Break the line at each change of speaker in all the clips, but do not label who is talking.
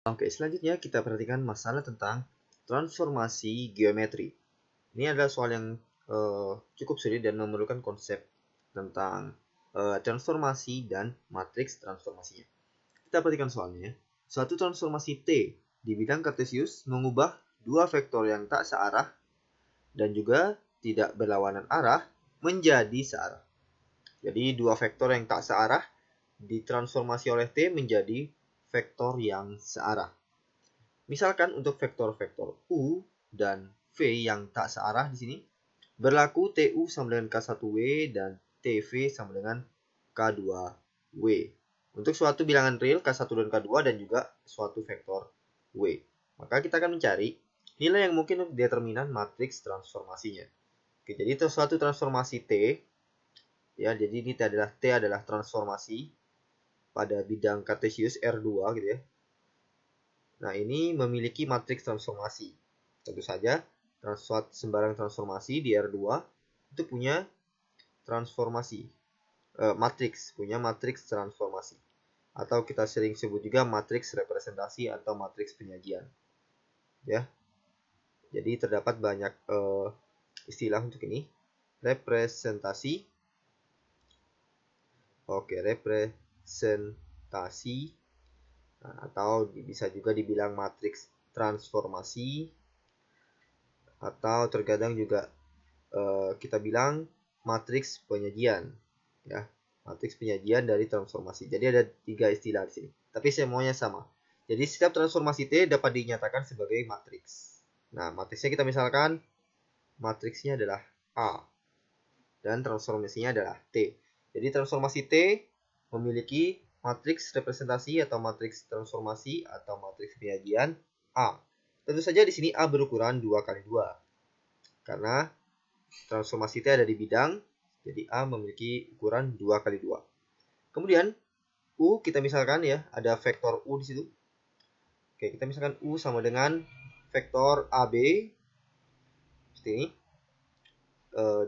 Oke, selanjutnya kita perhatikan masalah tentang transformasi geometri. Ini adalah soal yang cukup sulit dan memerlukan konsep tentang transformasi dan matriks transformasinya. Kita perhatikan soalnya. Suatu transformasi T di bidang kartesius mengubah dua vektor yang tak searah dan juga tidak berlawanan arah menjadi searah. Jadi dua vektor yang tak searah ditransformasi oleh T menjadi vektor yang searah. Misalkan untuk vektor-vektor U dan V yang tak searah di sini, berlaku TU sama dengan K1W dan TV sama dengan K2W. Untuk suatu bilangan real K1 dan K2 dan juga suatu vektor W. Maka kita akan mencari nilai yang mungkin untuk determinan matriks transformasinya. Oke, jadi suatu transformasi T, ya, jadi ini T adalah transformasi pada bidang kartesius R2 gitu ya. Nah, ini memiliki matriks transformasi. Tentu saja, sembarang transformasi di R2 itu punya transformasi, punya matriks transformasi. Atau kita sering sebut juga matriks representasi atau matriks penyajian. Ya. Jadi terdapat banyak istilah untuk ini. Representasi. Oke, representasi. Nah, atau bisa juga dibilang matriks transformasi, atau terkadang juga kita bilang matriks penyajian, ya, matriks penyajian dari transformasi. Jadi ada tiga istilah di sini, tapi semuanya sama. Jadi setiap transformasi T dapat dinyatakan sebagai matriks. Nah, matriksnya kita misalkan matriksnya adalah A dan transformasinya adalah T. Jadi transformasi T memiliki matriks representasi atau matriks transformasi atau matriks penyajian A. Tentu saja di sini A berukuran 2 kali 2. Karena transformasi T ada di bidang, jadi A memiliki ukuran 2 kali 2. Kemudian U kita misalkan ya, ada vektor U di situ. Oke, kita misalkan U sama dengan vektor AB seperti ini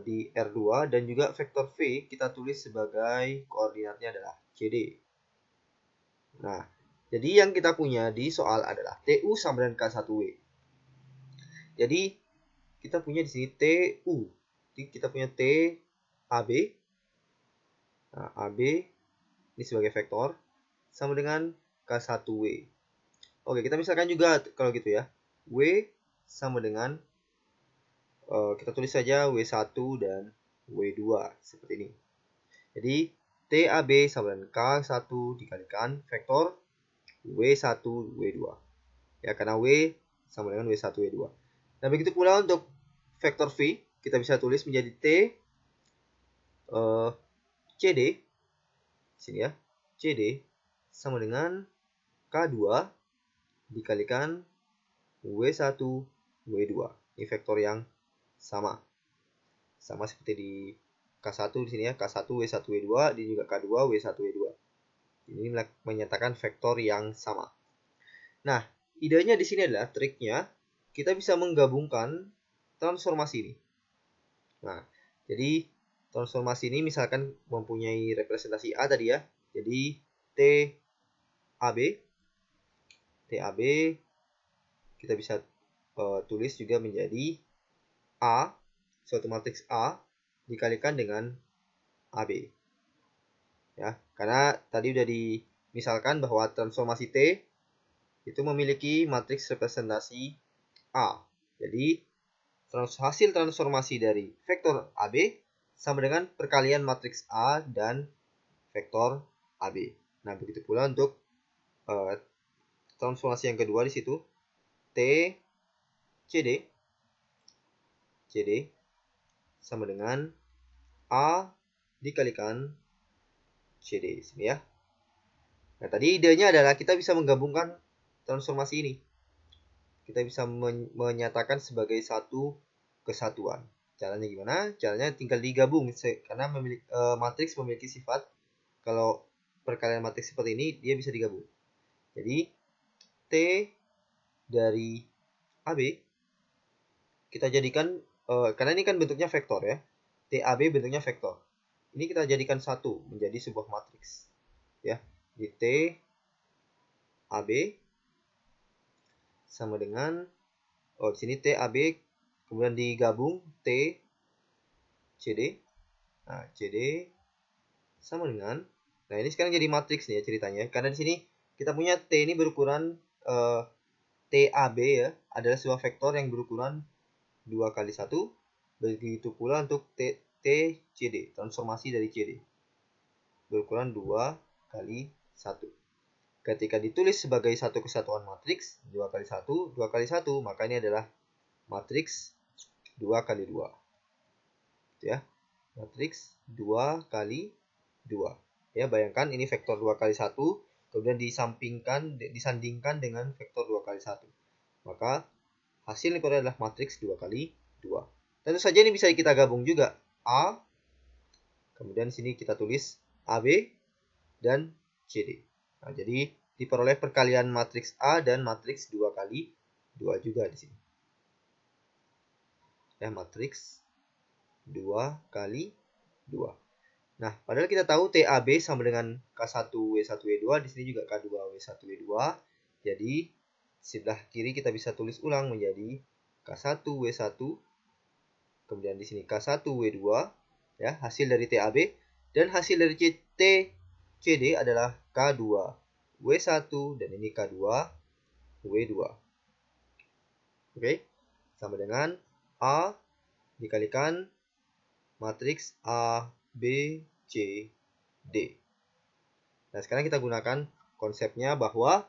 di R2 dan juga vektor V kita tulis sebagai koordinatnya adalah CD. Nah, jadi yang kita punya di soal adalah TU sama dengan K1W. Jadi kita punya di sini TU. Jadi kita punya T AB. Nah, AB ini sebagai vektor sama dengan K1W. Oke, kita misalkan juga kalau gitu ya. W sama dengan kita tulis saja W1 dan W2 seperti ini. Jadi TAB sama dengan K1 dikalikan vektor W1 W2. Ya, karena W sama dengan W1 W2. Nah, begitu pula untuk vektor V, kita bisa tulis menjadi T CD sini ya. CD sama dengan K2 dikalikan W1 W2. Ini vektor yang sama. Sama seperti di K1 di sini ya, K1 W1 W2 dan juga K2 W1 W2. Ini menyatakan vektor yang sama. Nah, idenya di sini adalah triknya kita bisa menggabungkan transformasi ini. Nah, jadi transformasi ini misalkan mempunyai representasi A tadi ya. Jadi TAB kita bisa tulis juga menjadi A, suatu matriks A dikalikan dengan AB. Ya, karena tadi udah dimisalkan bahwa transformasi T itu memiliki matriks representasi A. Jadi hasil transformasi dari vektor AB sama dengan perkalian matriks A dan vektor AB. Nah, begitu pula untuk transformasi yang kedua di situ T CD sama dengan A dikalikan CD sini ya. Nah, tadi idenya adalah kita bisa menggabungkan transformasi ini. Kita bisa menyatakan sebagai satu kesatuan. Caranya gimana? Caranya tinggal digabung karena matriks memiliki sifat kalau perkalian matriks seperti ini dia bisa digabung. Jadi T dari AB kita jadikan karena ini kan bentuknya vektor ya. TAB bentuknya vektor. Ini kita jadikan satu menjadi sebuah matriks. Ya, di T AB sama dengan, di sini T, A, B, kemudian digabung T, CD. Nah, CD sama dengan, nah ini sekarang jadi matriks nih ya ceritanya. Karena di sini kita punya T ini berukuran TAB ya, adalah sebuah vektor yang berukuran 2 kali 1. Begitu pula untuk TCD, transformasi dari CD. Berukuran 2 kali 1. Ketika ditulis sebagai satu kesatuan matriks, 2 kali 1, 2 kali 1, maka ini adalah matriks 2 kali 2. Ya, matriks 2 kali 2. Ya, bayangkan ini vektor 2 kali 1, kemudian disandingkan dengan vektor 2 kali 1. Maka hasil ini adalah matriks 2 kali 2. Tentu saja ini bisa kita gabung juga. A, kemudian sini kita tulis AB dan CD. Nah, jadi diperoleh perkalian matriks A dan matriks 2 kali 2 juga di sini. Ya, matriks 2 kali 2. Nah, padahal kita tahu TAB sama dengan K1W1W2, di sini juga K2W1W2. Jadi, sebelah kiri kita bisa tulis ulang menjadi K1W1, kemudian di sini K1W2, ya, hasil dari TAB, dan hasil dari TCD adalah K2W1, dan ini K2W2. Oke, sama dengan A dikalikan matriks A, B, C, D. Nah, sekarang kita gunakan konsepnya bahwa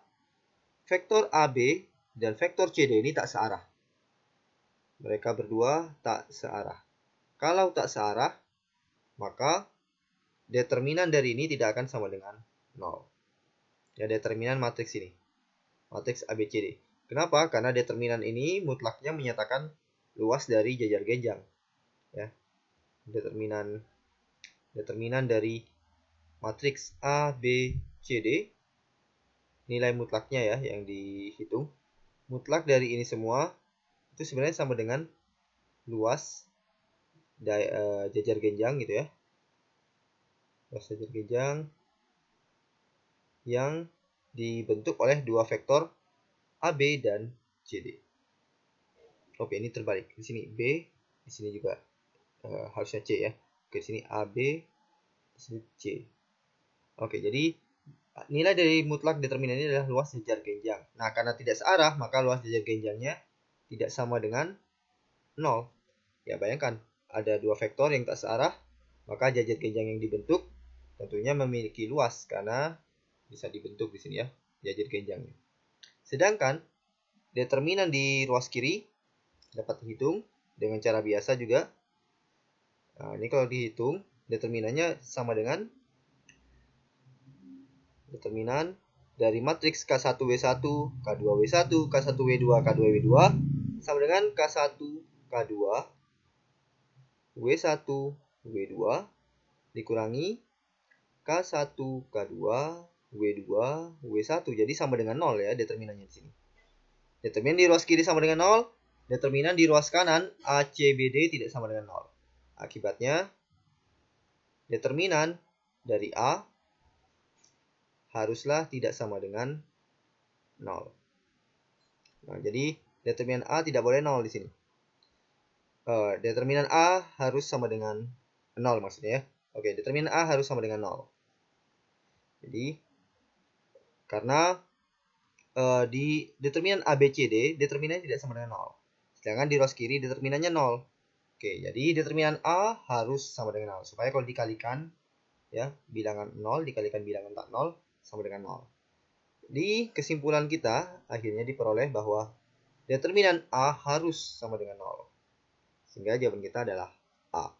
vektor AB dan vektor CD ini tak searah. Mereka berdua tak searah. Kalau tak searah, maka determinan dari ini tidak akan sama dengan 0. Ya, determinan matriks ini. Matriks ABCD. Kenapa? Karena determinan ini mutlaknya menyatakan luas dari jajar genjang. Ya. Determinan dari matriks A, B, C, D, nilai mutlaknya ya yang dihitung. Mutlak dari ini semua itu sebenarnya sama dengan luas jajar genjang gitu ya. Luas jajar genjang yang dibentuk oleh dua vektor AB dan CD. Oke, ini terbalik. Di sini B, di sini juga harusnya C ya. Oke, di sini AB, di sini C. Oke, jadi nilai dari mutlak determinan ini adalah luas jajar genjang. Nah, karena tidak searah, maka luas jajar genjangnya tidak sama dengan 0. Ya, bayangkan, ada dua vektor yang tak searah, maka jajar genjang yang dibentuk tentunya memiliki luas, karena bisa dibentuk di sini ya, jajar genjangnya. Sedangkan, determinan di ruas kiri dapat dihitung dengan cara biasa juga. Nah, ini kalau dihitung, determinannya sama dengan determinan dari matriks K1W1, K2W1, K1W2, K2W2 sama dengan K1, K2, W1, W2 dikurangi K1, K2, W2, W1. Jadi sama dengan 0 ya determinannya di sini. Determinan di ruas kiri sama dengan 0, determinan di ruas kanan ACBD tidak sama dengan 0. Akibatnya determinan dari A haruslah tidak sama dengan 0. Nah, jadi determinan A tidak boleh 0 di sini. Determinan A harus sama dengan 0 maksudnya ya. Oke, determinan A harus sama dengan 0. Jadi, karena di determinan ABCD, determinannya tidak sama dengan 0. Sedangkan di ruas kiri determinannya 0. Oke, jadi determinan A harus sama dengan 0. Supaya kalau dikalikan, ya, bilangan 0 dikalikan bilangan tak 0, sama dengan 0. Di kesimpulan kita, akhirnya diperoleh bahwa determinan A harus sama dengan 0. Sehingga jawaban kita adalah A.